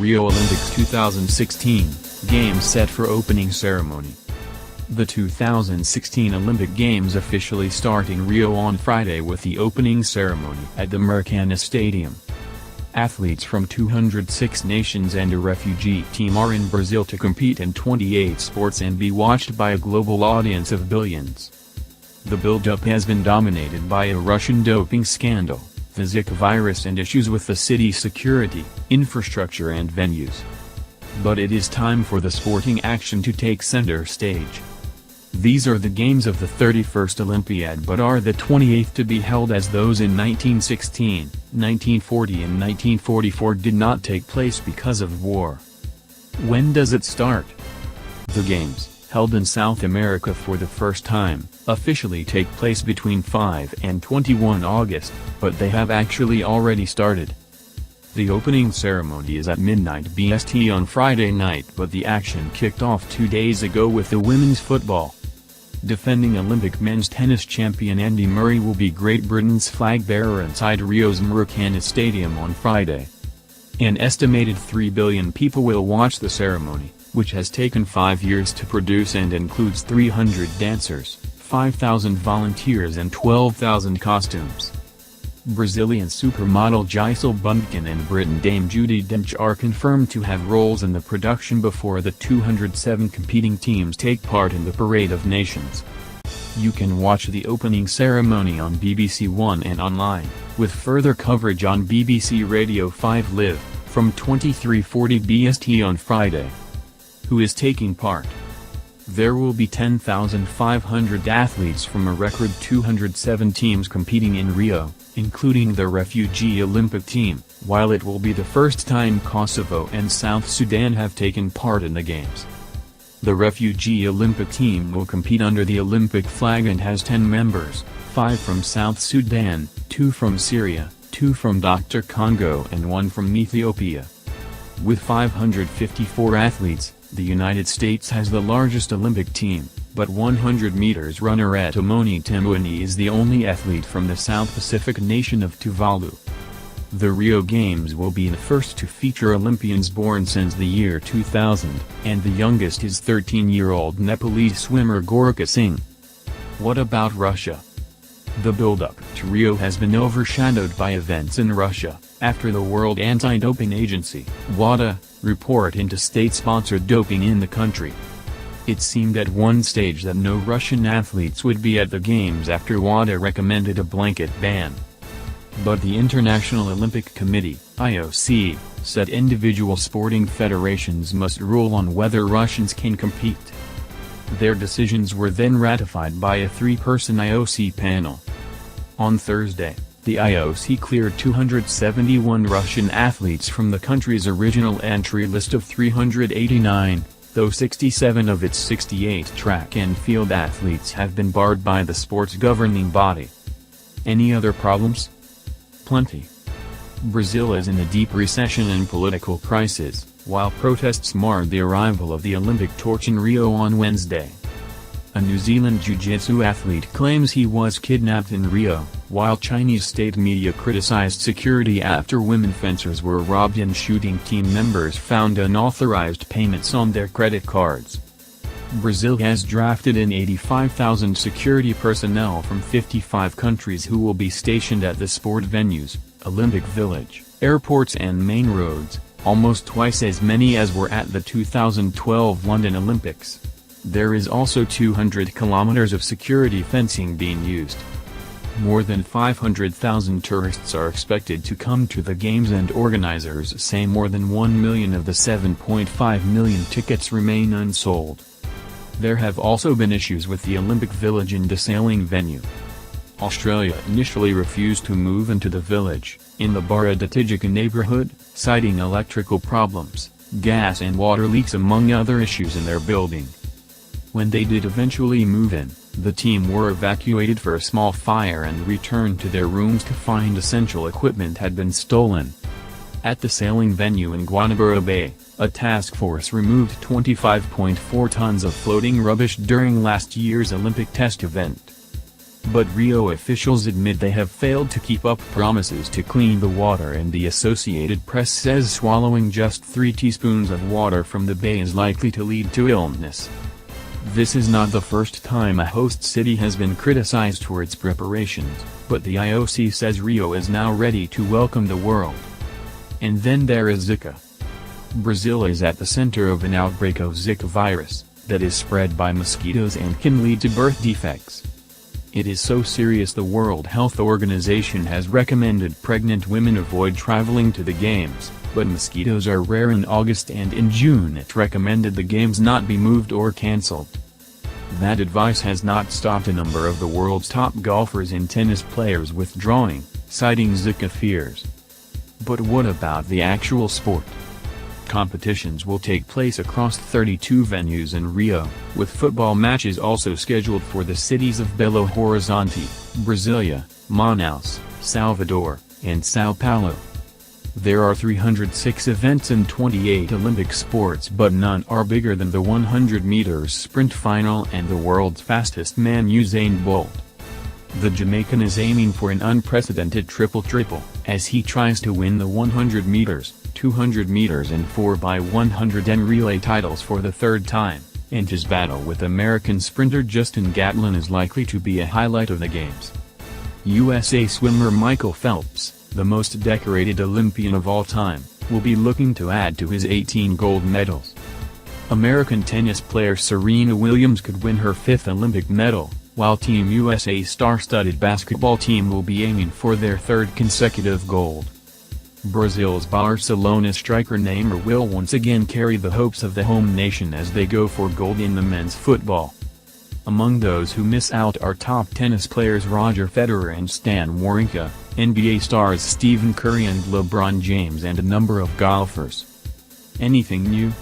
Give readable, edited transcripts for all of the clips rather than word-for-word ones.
Rio Olympics 2016 Games set for opening ceremony. The 2016 Olympic Games officially start in Rio on Friday with the opening ceremony at the Lagoa Stadium. Athletes from 206 nations and a refugee team are in Brazil to compete in 28 sports and be watched by a global audience of billions. The build-up has been dominated by a Russian doping scandal, the Zika virus and issues with the city's security, infrastructure and venues. But it is time for the sporting action to take center stage. These are the games of the 31st Olympiad but are the 28th to be held, as those in 1916, 1940 and 1944 did not take place because of war. When does it start? The Games, held in South America for the first time, officially take place between 5 and 21 August, but they have actually already started. The opening ceremony is at midnight BST on Friday night, but the action kicked off 2 days ago with the women's football. Defending Olympic men's tennis champion Andy Murray will be Great Britain's flag bearer inside Rio's Lagoa Stadium on Friday. An estimated 3 billion people will watch the ceremony, which has taken 5 years to produce and includes 300 dancers, 5,000 volunteers and 12,000 costumes. Brazilian supermodel Gisele Bündchen and Britain Dame Judi Dench are confirmed to have roles in the production before the 207 competing teams take part in the Parade of Nations. You can watch the opening ceremony on BBC One and online, with further coverage on BBC Radio 5 Live, from 23:40 BST on Friday. Who is taking part? There will be 10,500 athletes from a record 207 teams competing in Rio, including the refugee Olympic team, while it will be the first time Kosovo and South Sudan have taken part in the Games. The refugee Olympic team will compete under the Olympic flag and has 10 members, 5 from South Sudan, 2 from Syria, 2 from Dr. Congo and 1 from Ethiopia. With 554 athletes, the United States has the largest Olympic team, but 100 meters runner Atumoni Tembweni is the only athlete from the South Pacific nation of Tuvalu. The Rio Games will be the first to feature Olympians born since the year 2000, and the youngest is 13-year-old Nepalese swimmer Gorka Singh. What about Russia? The build-up to Rio has been overshadowed by events in Russia, after the World Anti-Doping Agency, WADA, report into state-sponsored doping in the country. It seemed at one stage that no Russian athletes would be at the Games after WADA recommended a blanket ban. But the International Olympic Committee, IOC, said individual sporting federations must rule on whether Russians can compete. Their decisions were then ratified by a 3-person IOC panel. On Thursday, the IOC cleared 271 Russian athletes from the country's original entry list of 389, though 67 of its 68 track and field athletes have been barred by the sport's governing body. Any other problems? Plenty. Brazil is in a deep recession and political crisis, while protests marred the arrival of the Olympic torch in Rio on Wednesday. A New Zealand jiu-jitsu athlete claims he was kidnapped in Rio, while Chinese state media criticized security after women fencers were robbed and shooting team members found unauthorized payments on their credit cards. Brazil has drafted in 85,000 security personnel from 55 countries who will be stationed at the sport venues, Olympic Village, airports and main roads, almost twice as many as were at the 2012 London Olympics. There is also 200 kilometers of security fencing being used. More than 500,000 tourists are expected to come to the Games, and organizers say more than 1 million of the 7.5 million tickets remain unsold. There have also been issues with the Olympic Village and the sailing venue. Australia initially refused to move into the village, in the Barra da Tijuca neighborhood, citing electrical problems, gas and water leaks among other issues in their building. When they did eventually move in, the team were evacuated for a small fire and returned to their rooms to find essential equipment had been stolen. At the sailing venue in Guanabara Bay, a task force removed 25.4 tons of floating rubbish during last year's Olympic test event. But Rio officials admit they have failed to keep up promises to clean the water, and the Associated Press says swallowing just 3 teaspoons of water from the bay is likely to lead to illness. This is not the first time a host city has been criticized for its preparations, but the IOC says Rio is now ready to welcome the world. And then there is Zika. Brazil is at the center of an outbreak of Zika virus that is spread by mosquitoes and can lead to birth defects. It is so serious the World Health Organization has recommended pregnant women avoid traveling to the games, but mosquitoes are rare in August, and in June it recommended the games not be moved or cancelled. That advice has not stopped a number of the world's top golfers and tennis players withdrawing, citing Zika fears. But what about the actual sport? Competitions will take place across 32 venues in Rio, with football matches also scheduled for the cities of Belo Horizonte, Brasilia, Manaus, Salvador, and São Paulo. There are 306 events in 28 Olympic sports, but none are bigger than the 100 meters sprint final and the world's fastest man Usain Bolt. The Jamaican is aiming for an unprecedented triple-triple, as he tries to win the 100 meters, 200 meters and 4x100 and relay titles for the third time, and his battle with American sprinter Justin Gatlin is likely to be a highlight of the games. USA swimmer Michael Phelps, the most decorated Olympian of all time, will be looking to add to his 18 gold medals. American tennis player Serena Williams could win her 5th Olympic medal, while Team USA star-studded basketball team will be aiming for their 3rd consecutive gold. Brazil's Barcelona striker Neymar will once again carry the hopes of the home nation as they go for gold in the men's football. Among those who miss out are top tennis players Roger Federer and Stan Wawrinka, NBA stars Stephen Curry and LeBron James, and a number of golfers. Anything new?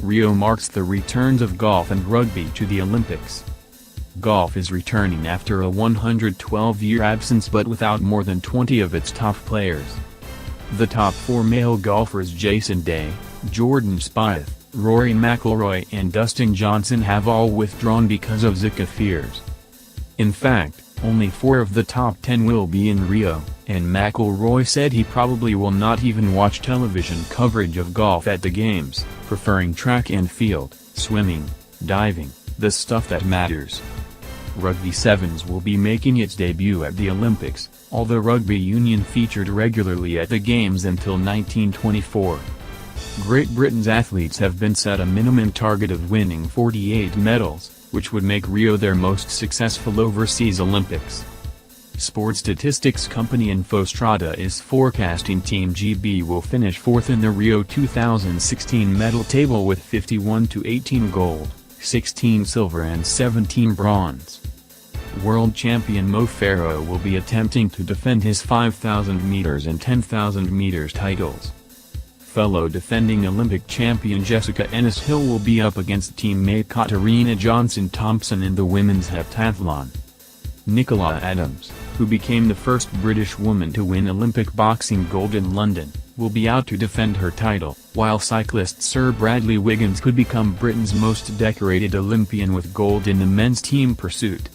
Rio marks the returns of golf and rugby to the Olympics. Golf is returning after a 112-year absence, but without more than 20 of its top players. The top 4 male golfers Jason Day, Jordan Spieth, Rory McIlroy and Dustin Johnson have all withdrawn because of Zika fears. In fact, only 4 of the top 10 will be in Rio, and McIlroy said he probably will not even watch television coverage of golf at the games, preferring track and field, swimming, diving, the stuff that matters. Rugby Sevens will be making its debut at the Olympics, although rugby union featured regularly at the games until 1924. Great Britain's athletes have been set a minimum target of winning 48 medals, which would make Rio their most successful overseas Olympics. Sports statistics company Infostrada is forecasting Team GB will finish 4th in the Rio 2016 medal table with 51 to 18 gold, 16 silver and 17 bronze. World champion Mo Farah will be attempting to defend his 5,000 meters and 10,000 meters titles. Fellow defending Olympic champion Jessica Ennis-Hill will be up against teammate Katarina Johnson-Thompson in the women's heptathlon. Nicola Adams, who became the first British woman to win Olympic boxing gold in London, will be out to defend her title, while cyclist Sir Bradley Wiggins could become Britain's most decorated Olympian with gold in the men's team pursuit.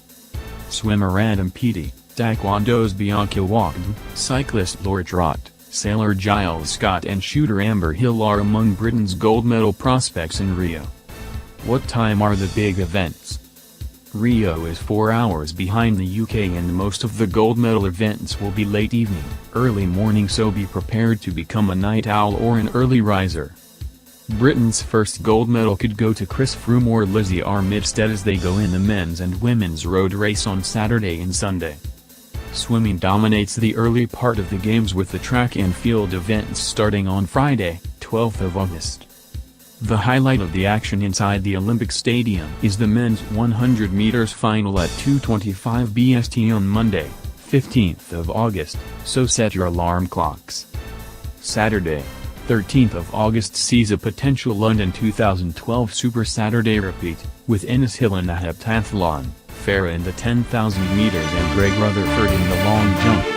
Swimmer Adam Peaty, Taekwondo's Bianca Wagner, cyclist Laura Trott, sailor Giles Scott and shooter Amber Hill are among Britain's gold medal prospects in Rio. What time are the big events? Rio is 4 hours behind the UK, and most of the gold medal events will be late evening, early morning, so be prepared to become a night owl or an early riser. Britain's first gold medal could go to Chris Froome or Lizzie Armitstead as they go in the men's and women's road race on Saturday and Sunday. Swimming dominates the early part of the games, with the track and field events starting on Friday, 12th of August. The highlight of the action inside the Olympic Stadium is the men's 100 meters final at 2:25 BST on Monday, 15th of August, so set your alarm clocks. Saturday, 13th of August sees a potential London 2012 Super Saturday repeat, with Ennis-Hill in the heptathlon, Farah in the 10,000 meters and Greg Rutherford in the long jump.